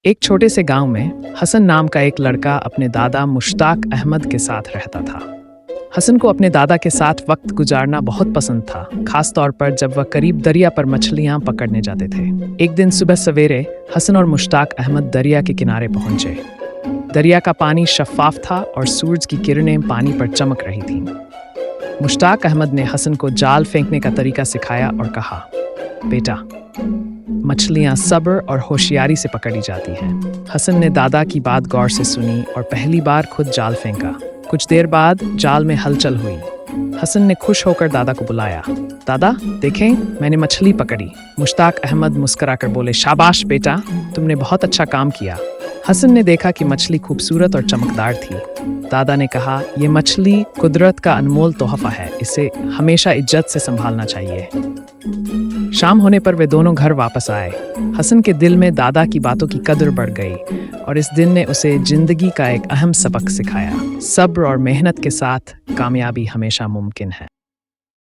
एक छोटे से गांव में हसन नाम का एक लड़का अपने दादा मुश्ताक अहमद के साथ रहता था। हसन को अपने दादा के साथ वक्त गुजारना बहुत पसंद था, खास तौर पर जब वह करीब दरिया पर मछलियां पकड़ने जाते थे। एक दिन सुबह सवेरे हसन और मुश्ताक अहमद दरिया के किनारे पहुंचे। दरिया का पानी शफ्फाफ था और सूरज की किरणें पानी पर चमक रही थीं। मुश्ताक अहमद ने हसन को जाल फेंकने का तरीका सिखाया और कहा, बेटा, मछलियां सब्र और होशियारी से पकड़ी जाती हैं। हसन ने दादा की बात गौर से सुनी और पहली बार खुद जाल फेंका। कुछ देर बाद जाल में हलचल हुई। हसन ने खुश होकर दादा को बुलाया। दादा, देखें, मैंने मछली पकड़ी। मुश्ताक अहमद मुस्कुराकर बोले, शाबाश बेटा, तुमने बहुत अच्छा काम किया। हसन ने देखा कि मछली खूबसूरत और चमकदार थी। दादा ने कहा, ये मछली कुदरत का अनमोल तोहफा है, इसे हमेशा इज्जत से संभालना चाहिए। शाम होने पर वे दोनों घर वापस आए। हसन के दिल में दादा की बातों की कदर बढ़ गई और इस दिन ने उसे जिंदगी का एक अहम सबक सिखाया। सब्र और मेहनत के साथ कामयाबी हमेशा मुमकिन है।